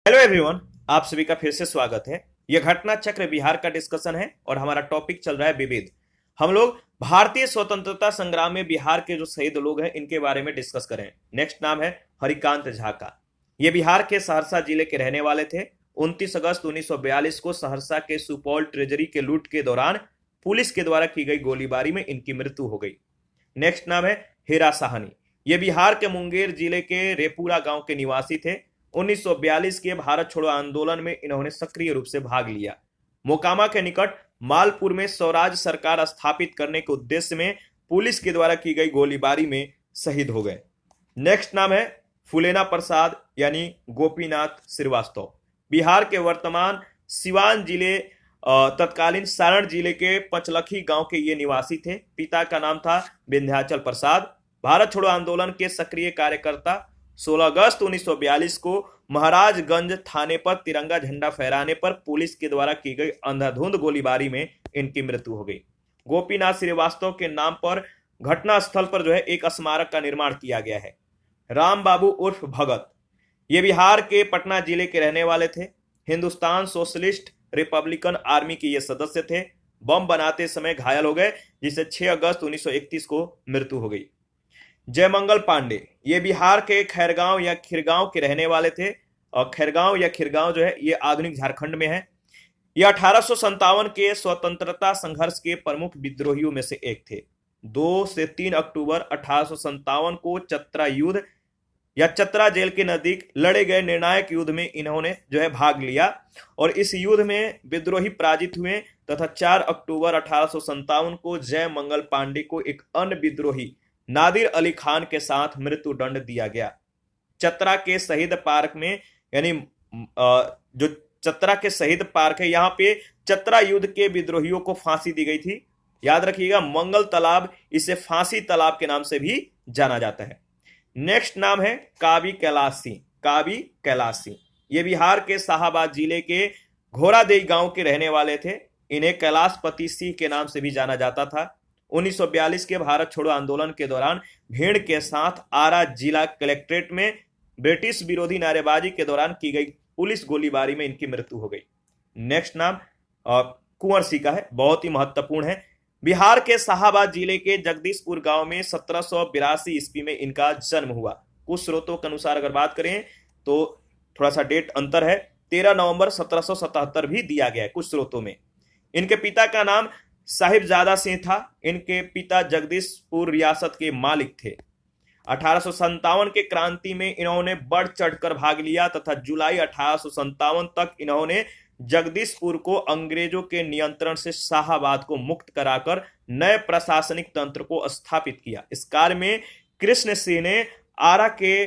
Hello everyone, आप सभी का फिर से स्वागत है। यह घटना चक्र बिहार का डिस्कशन है और हमारा टॉपिक चल रहा है विविध। हम लोग भारतीय स्वतंत्रता संग्राम में बिहार के जो शहीद लोग हैं इनके बारे में डिस्कस करें। नेक्स्ट नाम है हरिकांत झा का। ये बिहार के सहरसा जिले के रहने वाले थे। 29 अगस्त 1942 को सहरसा के सुपौल ट्रेजरी के लूट के दौरान पुलिस के द्वारा की गई गोलीबारी में इनकी मृत्यु हो गई। नेक्स्ट नाम है हीरा साहनी। ये बिहार के मुंगेर जिले के रेपुरा गांव के निवासी थे। 1942 के भारत छोड़ो आंदोलन में इन्होंने सक्रिय रूप से भाग लिया। मोकामा के निकट मालपुर में स्वराज सरकार स्थापित करने के उद्देश्य में पुलिस के द्वारा की गई गोलीबारी में शहीद हो गए। नेक्स्ट नाम है फुलेना प्रसाद यानी गोपीनाथ श्रीवास्तव। बिहार के वर्तमान सिवान जिले तत्कालीन सारण जिले के पचलखी गांव के ये निवासी थे। पिता का नाम था विंध्याचल प्रसाद। भारत छोड़ो आंदोलन के सक्रिय कार्यकर्ता। 16 अगस्त 1942 को महाराजगंज थाने पर तिरंगा झंडा फहराने पर पुलिस के द्वारा की गई अंधाधुंध गोलीबारी में इनकी मृत्यु हो गई। गोपीनाथ श्रीवास्तव के नाम पर घटना स्थल पर जो है एक स्मारक का निर्माण किया गया है। राम बाबू उर्फ भगत, ये बिहार के पटना जिले के रहने वाले थे। हिंदुस्तान सोशलिस्ट रिपब्लिकन आर्मी के ये सदस्य थे। बम बनाते समय घायल हो गए, जिससे 6 अगस्त 1931 को मृत्यु हो गई। जयमंगल पांडे, ये बिहार के खैरगांव या खिरगांव के रहने वाले थे। और खैरगांव या खिरगांव जो है ये आधुनिक झारखंड में है। ये 1857 के स्वतंत्रता संघर्ष के प्रमुख विद्रोहियों में से एक थे। 2 से 3 अक्टूबर 1857 को चतरा युद्ध या चतरा जेल के नजदीक लड़े गए निर्णायक युद्ध में इन्होंने जो है भाग लिया और इस युद्ध में विद्रोही पराजित हुए तथा 4 अक्टूबर 1857 को जयमंगल पांडे को एक अन्य विद्रोही नादिर अली खान के साथ मृत्यु दंड दिया गया। चतरा के शहीद पार्क में यानी जो चतरा के शहीद पार्क है यहाँ पे चतरा युद्ध के विद्रोहियों को फांसी दी गई थी। याद रखिएगा, मंगल तालाब, इसे फांसी तालाब के नाम से भी जाना जाता है। नेक्स्ट नाम है काबी कैलाश सिंह। काबी कैलाश सिंह ये बिहार के शाहाबाद जिले के घोरादेई गांव के रहने वाले थे। इन्हें कैलाशपति सिंह के नाम से भी जाना जाता था। 1942 के भारत छोड़ो आंदोलन के दौरान भीड़ के साथ आरा जिला कलेक्ट्रेट में ब्रिटिश विरोधी नारेबाजी के दौरान की गई पुलिस गोलीबारी में इनकी मृत्यु हो गई। नेक्स्ट नाम कुंवर सिंह का है, बहुत ही महत्वपूर्ण है। बिहार के शाहाबाद जिले के जगदीशपुर गांव में 1782 ईस्वी में इनका जन्म हुआ। कुछ स्रोतों के अनुसार अगर बात करें तो थोड़ा सा डेट अंतर है, 13 नवंबर 1777 भी दिया गया है कुछ स्रोतों में। इनके पिता का नाम साहिबजादा सिंह था। इनके पिता जगदीशपुर रियासत के मालिक थे। 1857 के क्रांति में इन्होंने बढ़ चढ़कर भाग लिया तथा जुलाई 1857 तक इन्होंने जगदीशपुर को अंग्रेजों के नियंत्रण से शाहाबाद को मुक्त कराकर नए प्रशासनिक तंत्र को स्थापित किया। इस कार्य में कृष्ण सिंह ने आरा के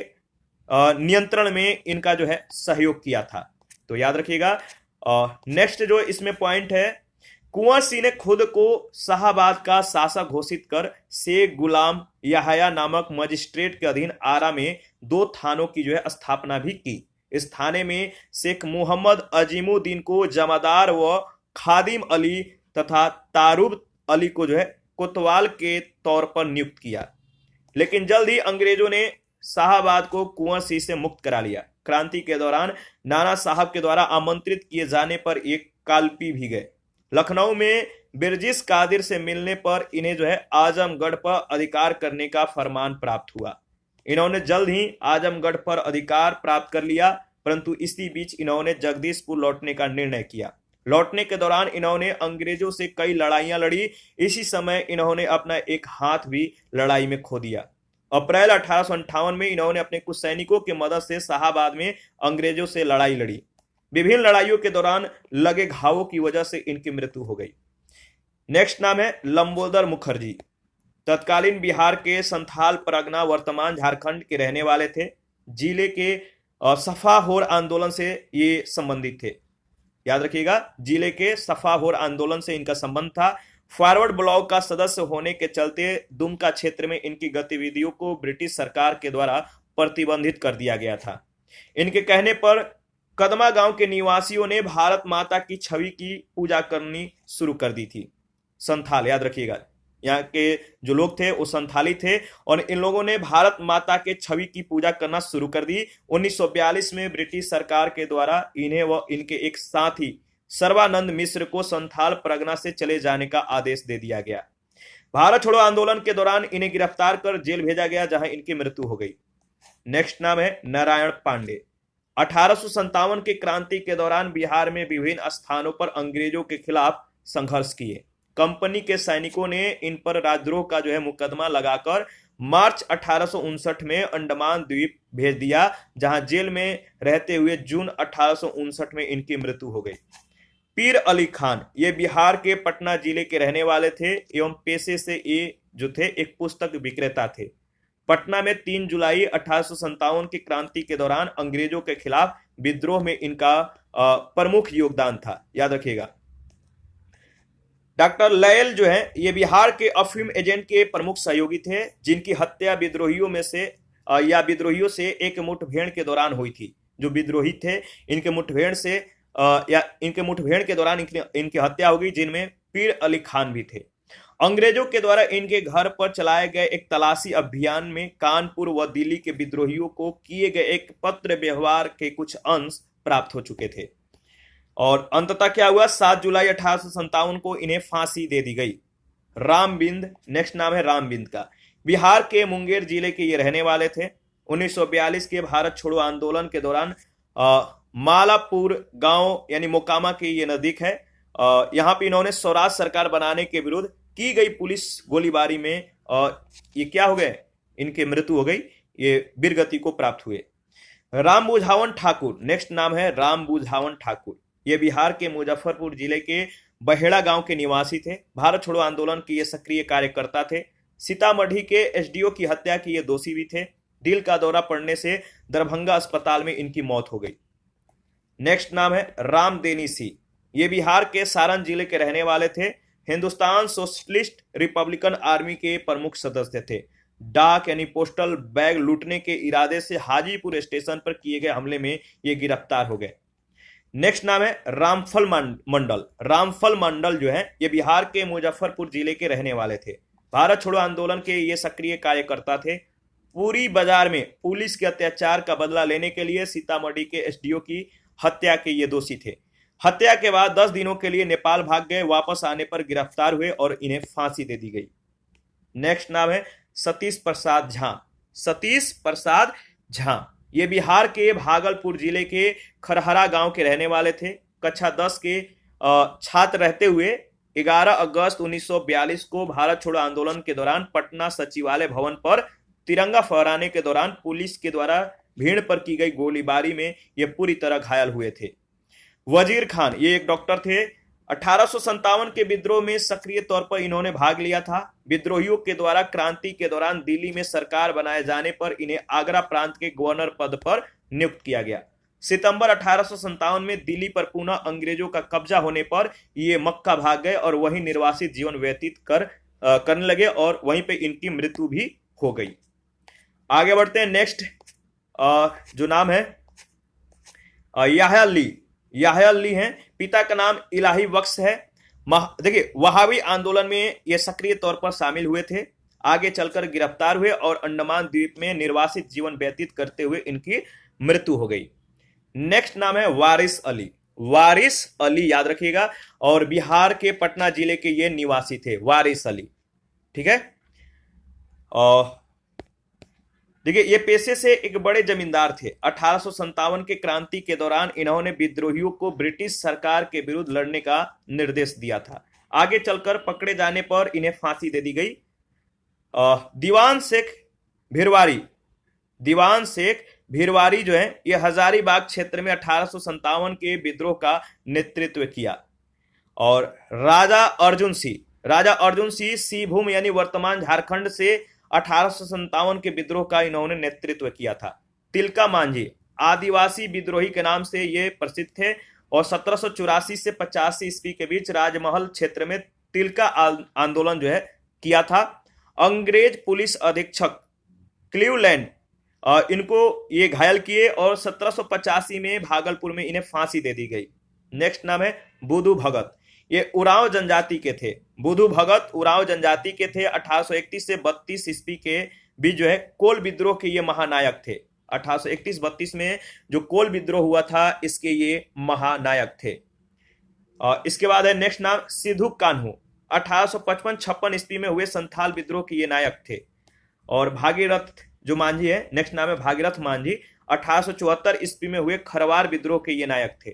नियंत्रण में इनका जो है सहयोग किया था। तो याद रखिएगा। नेक्स्ट जो इसमें पॉइंट है, कुंवर सिंह ने खुद को शाहाबाद का शासक घोषित कर शेख गुलाम याहया नामक मजिस्ट्रेट के अधीन आरा में 2 थानों की जो है स्थापना भी की। इस थाने में शेख मोहम्मद अजीमुद्दीन को जमादार व खादिम अली तथा तारुब अली को जो है कोतवाल के तौर पर नियुक्त किया। लेकिन जल्द ही अंग्रेजों ने शाहाबाद को कुंवर सिंह से मुक्त करा लिया। क्रांति के दौरान नाना साहब के द्वारा आमंत्रित किए जाने पर एक कालपी भी गए। लखनऊ में बिरजिस कादिर से मिलने पर इन्हें जो है आजमगढ़ पर अधिकार करने का फरमान प्राप्त हुआ। इन्होंने जल्द ही आजमगढ़ पर अधिकार प्राप्त कर लिया, परंतु इसी बीच इन्होंने जगदीशपुर लौटने का निर्णय किया। लौटने के दौरान इन्होंने अंग्रेजों से कई लड़ाइयां लड़ी। इसी समय इन्होंने अपना एक हाथ भी लड़ाई में खो दिया। अप्रैल 1858 में इन्होंने अपने कुछ सैनिकों की मदद से शाहाबाद में अंग्रेजों से लड़ाई लड़ी। विभिन्न लड़ाइयों के दौरान लगे घावों की वजह से इनकी मृत्यु हो गई। नेक्स्ट नाम है लंबोदर मुखर्जी। तत्कालीन बिहार के संथाल परगना वर्तमान झारखंड के रहने वाले थे। जिले के सफाहोर आंदोलन से ये संबंधित थे। याद रखिएगा, जिले के सफाहोर आंदोलन से इनका संबंध था। फॉरवर्ड ब्लॉक का सदस्य होने के चलते दुमका क्षेत्र में इनकी गतिविधियों को ब्रिटिश सरकार के द्वारा प्रतिबंधित कर दिया गया था। इनके कहने पर कदमा गांव के निवासियों ने भारत माता की छवि की पूजा करनी शुरू कर दी थी। संथाल, याद रखिएगा, यहाँ के जो लोग थे वो संथाली थे और इन लोगों ने भारत माता के छवि की पूजा करना शुरू कर दी। 1942 में ब्रिटिश सरकार के द्वारा इन्हें व इनके एक साथी सर्बानंद मिश्र को संथाल परगना से चले जाने का आदेश दे दिया गया। भारत छोड़ो आंदोलन के दौरान इन्हें गिरफ्तार कर जेल भेजा गया, जहां इनकी मृत्यु हो गई। नेक्स्ट नाम है नारायण पांडे। 1857 की क्रांति के दौरान बिहार में विभिन्न स्थानों पर अंग्रेजों के खिलाफ संघर्ष किए। कंपनी के सैनिकों ने इन पर राजद्रोह का मुकदमा लगाकर मार्च 1859 में अंडमान द्वीप भेज दिया, जहां जेल में रहते हुए जून 1859 में इनकी मृत्यु हो गई। पीर अली खान ये बिहार के पटना जिले के रहने वाले थे एवं पेशे से ये जो थे एक पुस्तक विक्रेता थे। पटना में 3 जुलाई 1857 की क्रांति के दौरान अंग्रेजों के खिलाफ विद्रोह में इनका प्रमुख योगदान था, याद रखिएगा। डॉक्टर लयल जो है ये बिहार के अफीम एजेंट के प्रमुख सहयोगी थे, जिनकी हत्या विद्रोहियों से एक मुठभेड़ के दौरान हुई थी। जो विद्रोही थे इनके मुठभेड़ के दौरान इनकी हत्या हो गई, जिनमें पीर अली खान भी थे। अंग्रेजों के द्वारा इनके घर पर चलाए गए एक तलाशी अभियान में कानपुर व दिल्ली के विद्रोहियों को किए गए एक पत्र व्यवहार के कुछ अंश प्राप्त हो चुके थे और अंततः क्या हुआ, 7 जुलाई 1857 को इन्हें फांसी दे दी गई। रामबिंद, नेक्स्ट नाम है रामबिंद का। बिहार के मुंगेर जिले के ये रहने वाले थे। 1942 के भारत छोड़ो आंदोलन के दौरान मालापुर गांव यानी मोकामा के ये नजदीक है, यहाँ पे इन्होंने स्वराज सरकार बनाने के विरुद्ध की गई पुलिस गोलीबारी में ये क्या हो गए, इनकी मृत्यु हो गई। ये वीरगति को प्राप्त हुए। राम बुझावन ठाकुर, नेक्स्ट नाम है राम बुझावन ठाकुर। ये बिहार के मुजफ्फरपुर जिले के बहेड़ा गांव के निवासी थे। भारत छोड़ो आंदोलन के ये सक्रिय कार्यकर्ता थे। सीतामढ़ी के एसडीओ की हत्या की ये दोषी भी थे। दिल का दौरा पड़ने से दरभंगा अस्पताल में इनकी मौत हो गई। नेक्स्ट नाम है रामदेनी सी। ये बिहार के सारण जिले के रहने वाले थे। हिंदुस्तान सोशलिस्ट रिपब्लिकन आर्मी के प्रमुख सदस्य थे। डाक यानी पोस्टल बैग लूटने के इरादे से हाजीपुर स्टेशन पर किए गए हमले में ये गिरफ्तार हो गए। नेक्स्ट नाम है रामफल मंडल। रामफल मंडल जो है ये बिहार के मुजफ्फरपुर जिले के रहने वाले थे। भारत छोड़ो आंदोलन के ये सक्रिय कार्यकर्ता थे। पूरी बाजार में पुलिस के अत्याचार का बदला लेने के लिए सीतामढ़ी के एसडीओ की हत्या के ये दोषी थे। हत्या के बाद 10 दिनों के लिए नेपाल भाग गए। वापस आने पर गिरफ्तार हुए और इन्हें फांसी दे दी गई। नेक्स्ट नाम है सतीश प्रसाद झा। सतीश प्रसाद झा ये बिहार के भागलपुर जिले के खरहरा गांव के रहने वाले थे। कक्षा 10 के छात्र रहते हुए 11 अगस्त 1942 को भारत छोड़ो आंदोलन के दौरान पटना सचिवालय भवन पर तिरंगा फहराने के दौरान पुलिस के द्वारा भीड़ पर की गई गोलीबारी में ये पूरी तरह घायल हुए थे। वजीर खान ये एक डॉक्टर थे। 1857 के विद्रोह में सक्रिय तौर पर इन्होंने भाग लिया था। विद्रोहियों के द्वारा क्रांति के दौरान दिल्ली में सरकार बनाए जाने पर इन्हें आगरा प्रांत के गवर्नर पद पर नियुक्त किया गया। सितंबर 1857 में दिल्ली पर पुनः अंग्रेजों का कब्जा होने पर ये मक्का भाग गए और वहीं निर्वासित जीवन व्यतीत करने लगे और वहीं पे इनकी मृत्यु भी हो गई। आगे बढ़ते हैं। नेक्स्ट जो नाम है याह्या अली। याह्या अली हैं। पिता का नाम इलाही बख्श है। देखिए वहाबी आंदोलन में ये सक्रिय तौर पर शामिल हुए थे। आगे चलकर गिरफ्तार हुए और अंडमान द्वीप में निर्वासित जीवन व्यतीत करते हुए इनकी मृत्यु हो गई। नेक्स्ट नाम है वारिस अली। वारिस अली याद रखिएगा और बिहार के पटना जिले के ये निवासी थे वारिस अली। ठीक है। देखिए ये पेशे से एक बड़े जमींदार थे। 1857 के क्रांति के दौरान इन्होंने विद्रोहियों को ब्रिटिश सरकार के विरुद्ध लड़ने का निर्देश दिया था। आगे चलकर पकड़े जाने पर इन्हें फांसी दे दी गई। दीवान शेख भिरवारी जो है ये हजारीबाग क्षेत्र में 1857 के विद्रोह का नेतृत्व किया और राजा अर्जुन सिंह सिंहभूम यानी वर्तमान झारखंड से 1857 के विद्रोह का इन्होंने नेतृत्व किया था। तिलका मांझी आदिवासी विद्रोही के नाम से ये प्रसिद्ध थे और 1784 से 85 ईस्वी के बीच राजमहल क्षेत्र में तिलका आंदोलन जो है किया था। अंग्रेज पुलिस अधीक्षक क्लीवलैंड इनको ये घायल किए और 1785 में भागलपुर में इन्हें फांसी दे दी गई। नेक्स्ट नाम है बुधू भगत। ये उरांव जनजाति के थे। बुधु भगत उरांव जनजाति के थे। 1831 से 32 ईस्वी के बीच जो है कोल विद्रोह के ये महानायक थे। 1831-32 में जो कोल विद्रोह हुआ था इसके ये महानायक थे। इसके बाद है नेक्स्ट नाम सिद्धू कान्हू। 1855-56 ईस्वी में हुए संथाल विद्रोह के ये नायक थे। और भागीरथ जो मांझी है, नेक्स्ट नाम है भागीरथ मांझी। 1874 ईस्वी में हुए खरवार विद्रोह के ये नायक थे।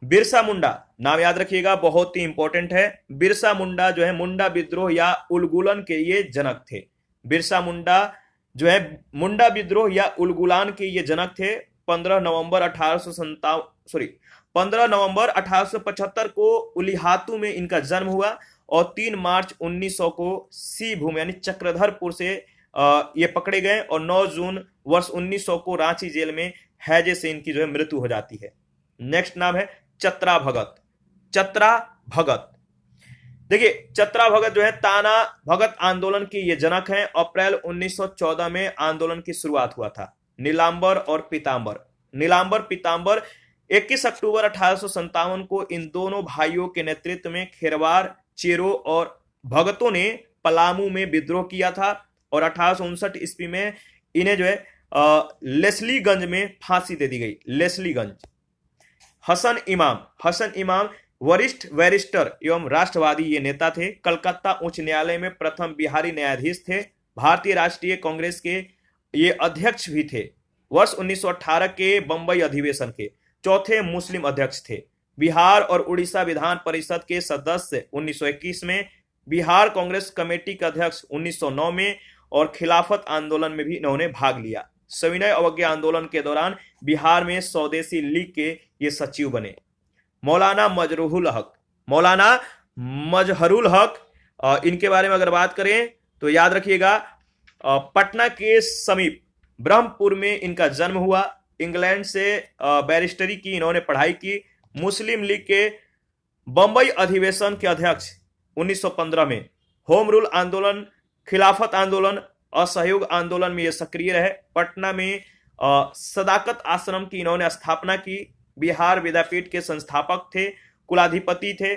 बिरसा मुंडा, नाम याद रखिएगा, बहुत ही इंपॉर्टेंट है। बिरसा मुंडा जो है मुंडा विद्रोह या उलगुलन के ये जनक थे। बिरसा मुंडा जो है मुंडा विद्रोह या उलगुलान के ये जनक थे। 15 नवंबर 1875 को उलिहातू में इनका जन्म हुआ और 3 मार्च 1900 को सिंहभूम यानी चक्रधरपुर से ये पकड़े गए और 9 जून वर्ष 1900 को रांची जेल में हैजे से इनकी जो है मृत्यु हो जाती है। नेक्स्ट नाम है चतरा भगत। चतरा भगत, देखिए चतरा भगत जो है ताना भगत आंदोलन के ये जनक हैं। अप्रैल 1914 में आंदोलन की शुरुआत हुआ था। नीलांबर और पीतांबर, नीलांबर पीतांबर 21 अक्टूबर 1857 को इन दोनों भाइयों के नेतृत्व में खेरवार, चेरो और भगतों ने पलामू में विद्रोह किया था और 1859 ईस्वी में इन्हें जो है लेस्लीगंज में फांसी दे दी गई। लेस्लीगंज। हसन इमाम, हसन इमाम वरिष्ठ बैरिस्टर एवं राष्ट्रवादी ये नेता थे। कलकत्ता उच्च न्यायालय में प्रथम बिहारी न्यायाधीश थे। भारतीय राष्ट्रीय कांग्रेस के ये अध्यक्ष भी थे। वर्ष 1918 के बंबई अधिवेशन के चौथे मुस्लिम अध्यक्ष थे। बिहार और उड़ीसा विधान परिषद के सदस्य 1921 में, बिहार कांग्रेस कमेटी के अध्यक्ष 1909 में और खिलाफत आंदोलन में भी इन्होंने भाग लिया। सविनय अवज्ञा आंदोलन के दौरान बिहार में स्वदेशी लीग के ये सचिव बने। मौलाना मजरूहुल हक, मौलाना मजहरुल हक, इनके बारे में अगर बात करें तो याद रखिएगा पटना के समीप ब्रह्मपुर में इनका जन्म हुआ। इंग्लैंड से बैरिस्टरी की इन्होंने पढ़ाई की। मुस्लिम लीग के बंबई अधिवेशन के अध्यक्ष 1915 में, होम रूल आंदोलन, खिलाफत आंदोलन, असहयोग आंदोलन में ये सक्रिय रहे। पटना में सदाकत आश्रम की इन्होंने स्थापना की। बिहार विद्यापीठ के संस्थापक थे, कुलाधिपति थे।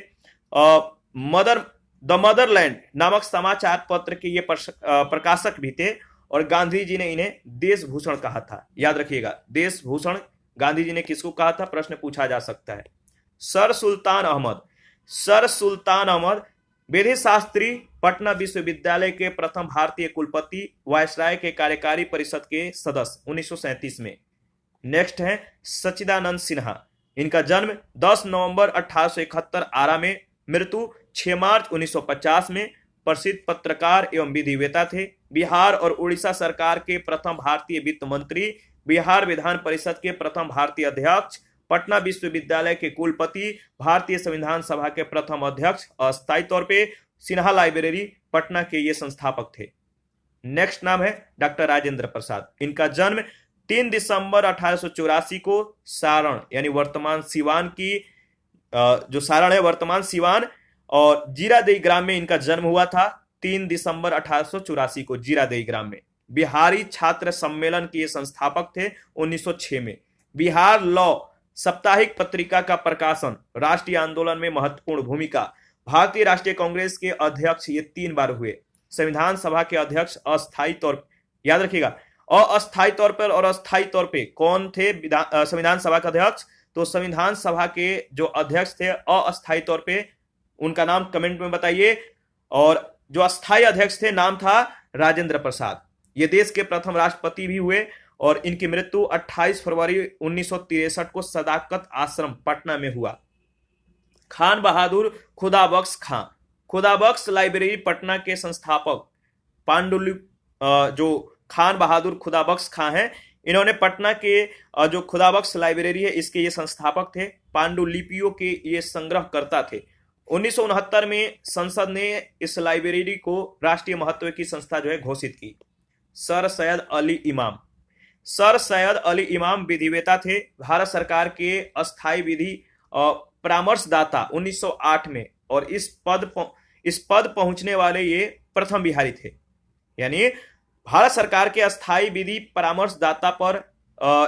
द मदरलैंड नामक समाचार पत्र के ये प्रकाशक भी थे और गांधी जी ने इन्हें देशभूषण कहा था। याद रखिएगा देशभूषण गांधी जी ने किसको कहा था, प्रश्न पूछा जा सकता है। सर सुल्तान अहमद, सर सुल्तान अहमद विधि शास्त्री, पटना विश्वविद्यालय के प्रथम भारतीय कुलपति, वायसराय के कार्यकारी परिषद के सदस्य 1937 में। नेक्स्ट है सच्चिदानंद सिन्हा। इनका जन्म 10 नवंबर 1871 आरा में, मृत्यु 6 मार्च 1950 में। प्रसिद्ध पत्रकार एवं विधिवेता थे। बिहार और उड़ीसा सरकार के प्रथम भारतीय वित्त मंत्री, बिहार विधान परिषद के प्रथम भारतीय अध्यक्ष, पटना विश्वविद्यालय के कुलपति, भारतीय संविधान सभा के प्रथम अध्यक्ष। अस्थायी तौर पे सिन्हा लाइब्रेरी पटना के ये संस्थापक थे। नेक्स्ट नाम है डॉक्टर राजेंद्र प्रसाद। इनका जन्म 3 दिसंबर 1884 को सारण यानी वर्तमान सिवान की जो सारण है वर्तमान सिवान और जीरादेई ग्राम में इनका जन्म हुआ था। 3 दिसंबर 1884 को जीरादेई ग्राम में। बिहारी छात्र सम्मेलन के ये संस्थापक थे 1906 में। बिहार लॉ साप्ताहिक पत्रिका का प्रकाशन, राष्ट्रीय आंदोलन में महत्वपूर्ण भूमिका। भारतीय राष्ट्रीय कांग्रेस के अध्यक्ष ये 3 बार हुए। संविधान सभा के अध्यक्ष अस्थायी तौर, याद रखिएगा अस्थायी तौर पर और अस्थायी तौर पे कौन थे संविधान सभा के अध्यक्ष, तो संविधान सभा के जो अध्यक्ष थे अस्थायी तौर पे उनका नाम कमेंट में बताइए। और जो अस्थायी अध्यक्ष थे नाम था राजेंद्र प्रसाद। ये देश के प्रथम राष्ट्रपति भी हुए और इनकी मृत्यु 28 फरवरी 1963 को सदाकत आश्रम पटना में हुआ। खान बहादुर खुदाबख्श खां, खुदाबख्श लाइब्रेरी पटना के संस्थापक पांडुलिपि जो खान बहादुर खुदाबख्श खां हैं, इन्होंने पटना के जो खुदाबख्श लाइब्रेरी है इसके ये संस्थापक थे। पांडुलिपियों के ये संग्रहकर्ता थे। 1969 में संसद ने इस लाइब्रेरी को राष्ट्रीय महत्व की संस्था जो है घोषित की। सर सैयद अली इमाम, सर सैयद अली इमाम विधिवेता थे। भारत सरकार के अस्थायी विधि परामर्शदाता 1908 में और इस पद पहुंचने वाले ये प्रथम बिहारी थे। यानी भारत सरकार के अस्थायी विधि परामर्शदाता पर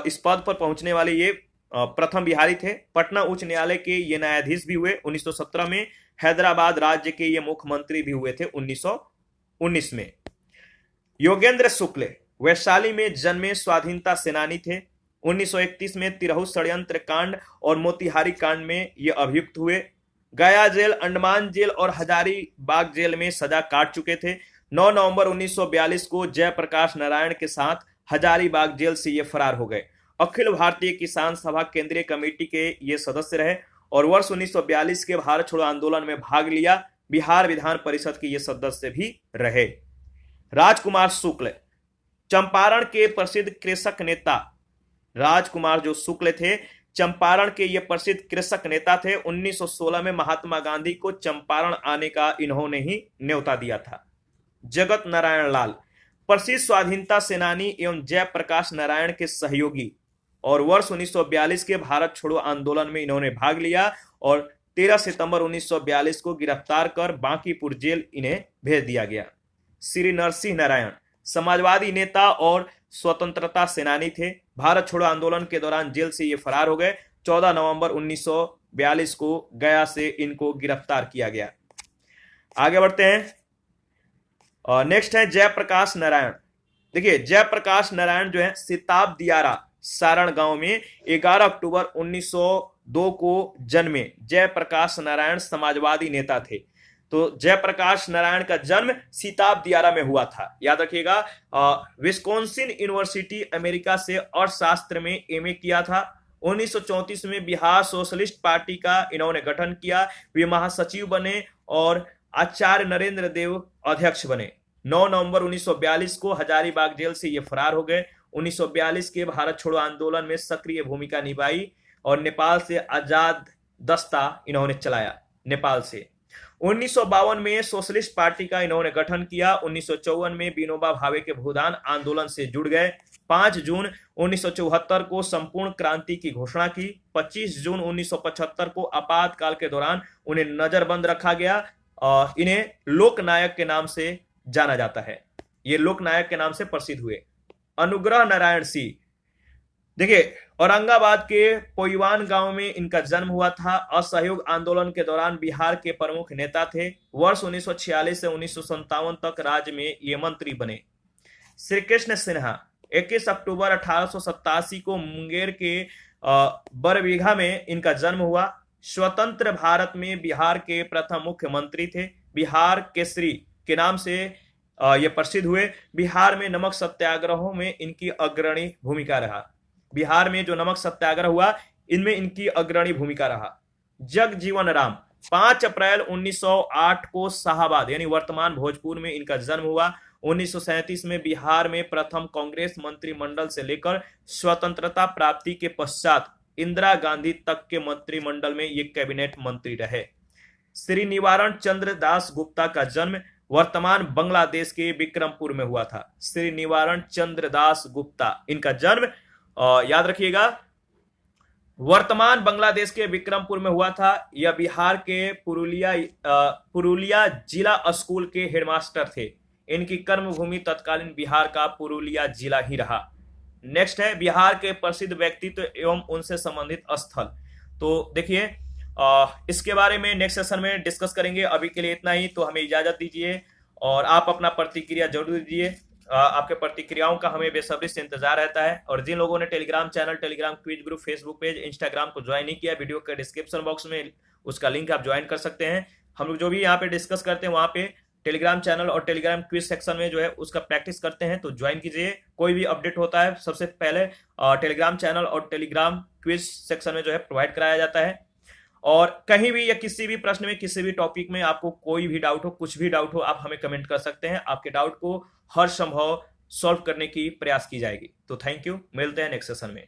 इस पद पर पहुंचने वाले ये प्रथम बिहारी थे। पटना उच्च न्यायालय के ये न्यायाधीश भी हुए 1917 में। हैदराबाद राज्य के ये मुख्यमंत्री भी हुए थे 1919 में। योगेंद्र शुक्ल वैशाली में जन्मे स्वाधीनता सेनानी थे। 1931 में तिरहुत षड्यंत्र कांड और मोतिहारी कांड में ये अभियुक्त हुए। गया जेल, अंडमान जेल और हजारीबाग जेल में सजा काट चुके थे। 9 नवंबर 1942 को जयप्रकाश नारायण के साथ हजारीबाग जेल से ये फरार हो गए। अखिल भारतीय किसान सभा केंद्रीय कमेटी के ये सदस्य रहे और वर्ष 1942 के भारत छोड़ो आंदोलन में भाग लिया। बिहार विधान परिषद के ये सदस्य भी रहे। राजकुमार शुक्ल चंपारण के प्रसिद्ध कृषक नेता। राजकुमार जो शुक्ल थे चंपारण के ये प्रसिद्ध कृषक नेता थे। 1916 में महात्मा गांधी को चंपारण आने का इन्होंने ही न्योता दिया था। जगत नारायण लाल प्रसिद्ध स्वाधीनता सेनानी एवं जयप्रकाश नारायण के सहयोगी और वर्ष 1942 के भारत छोड़ो आंदोलन में इन्होंने भाग लिया और 13 सितंबर 1942 को गिरफ्तार कर बांकीपुर जेल इन्हें भेज दिया गया। श्री नरसिंह नारायण समाजवादी नेता और स्वतंत्रता सेनानी थे। भारत छोड़ो आंदोलन के दौरान जेल से ये फरार हो गए। 14 नवंबर 1942 को गया से इनको गिरफ्तार किया गया। आगे बढ़ते हैं। नेक्स्ट है जयप्रकाश नारायण। देखिए जयप्रकाश नारायण जो है सिताब दियारा सारण गांव में 11 अक्टूबर 1902 को जन्मे। जयप्रकाश नारायण समाजवादी नेता थे। तो जयप्रकाश नारायण का जन्म सिताब दियारा में हुआ था, याद रखिएगा। विस्कॉन्सिन यूनिवर्सिटी अमेरिका से अर्थशास्त्र में एमए किया था। 1934 में बिहार सोशलिस्ट पार्टी का इन्होंने गठन किया। वे महासचिव बने और आचार्य नरेंद्र देव अध्यक्ष बने। 9 नवंबर 1942 को हजारीबाग जेल से ये फरार हो गए। 1942 के भारत छोड़ो आंदोलन में सक्रिय भूमिका निभाई और नेपाल से आजाद दस्ता इन्होंने चलाया। नेपाल से 1952 में सोशलिस्ट पार्टी का इन्होंने गठन किया। 1954 में विनोबा भावे के भूदान आंदोलन से जुड़ गए। 5 जून 1974 को संपूर्ण क्रांति की घोषणा की। 25 जून 1975 को आपातकाल के दौरान उन्हें नजरबंद रखा गया। इन्हें लोकनायक के नाम से जाना जाता है। ये लोकनायक के नाम से प्रसिद्ध हुए। अनुग्रह नारायण सिंह देखिए औरंगाबाद के पोईवान गांव में इनका जन्म हुआ था। असहयोग आंदोलन के दौरान बिहार के प्रमुख नेता थे। वर्ष 1946 से 1957 तक राज्य में ये मंत्री बने। श्री कृष्ण सिन्हा 21 अक्टूबर 1887 को मुंगेर के बरबीघा में इनका जन्म हुआ। स्वतंत्र भारत में बिहार के प्रथम मुख्यमंत्री थे। बिहार केसरी के नाम से ये प्रसिद्ध हुए। बिहार में नमक सत्याग्रहों में इनकी अग्रणी भूमिका रहा। बिहार में जो नमक सत्याग्रह हुआ इनमें इनकी अग्रणी भूमिका रहा। जगजीवन राम 5 अप्रैल 1908 को शाहाबाद यानी वर्तमान भोजपुर में इनका जन्म हुआ। 1937 में बिहार में प्रथम कांग्रेस मंत्रिमंडल से लेकर स्वतंत्रता प्राप्ति के पश्चात इंदिरा गांधी तक के मंत्रिमंडल में ये कैबिनेट मंत्री रहे। श्री निवारण चंद्र दास गुप्ता का जन्म वर्तमान बांग्लादेश के विक्रमपुर में हुआ था। श्री निवारण चंद्र दास गुप्ता इनका जन्म याद रखिएगा वर्तमान बांग्लादेश के विक्रमपुर में हुआ था। यह बिहार के पुरुलिया जिला स्कूल के हेडमास्टर थे। इनकी कर्मभूमि तत्कालीन बिहार का पुरुलिया जिला ही रहा। नेक्स्ट है बिहार के प्रसिद्ध व्यक्तित्व एवं उनसे संबंधित स्थल। तो देखिए इसके बारे में नेक्स्ट सेशन में डिस्कस करेंगे। अभी के लिए इतना ही। तो हमें इजाजत दीजिए और आप अपना प्रतिक्रिया जरूर दीजिए। आपके प्रतिक्रियाओं का हमें बेसब्री से इंतजार रहता है। और जिन लोगों ने Telegram channel, Telegram quiz group, Facebook page, Instagram को ज्वाइन नहीं किया, वीडियो के डिस्क्रिप्शन बॉक्स में उसका लिंक आप ज्वाइन कर सकते हैं। हम लोग जो भी यहाँ पे डिस्कस करते हैं वहाँ पे टेलीग्राम चैनल और टेलीग्राम क्विज सेक्शन में जो है उसका प्रैक्टिस करते हैं। तो ज्वाइन कीजिए। कोई भी अपडेट होता है सबसे पहले टेलीग्राम चैनल और टेलीग्राम क्विज सेक्शन में जो है प्रोवाइड कराया जाता है। और कहीं भी या किसी भी प्रश्न में, किसी भी टॉपिक में आपको कोई भी डाउट हो, कुछ भी डाउट हो, आप हमें कमेंट कर सकते हैं। आपके डाउट को हर संभव सॉल्व करने की प्रयास की जाएगी। तो थैंक यू, मिलते हैं नेक्स्ट सेशन में।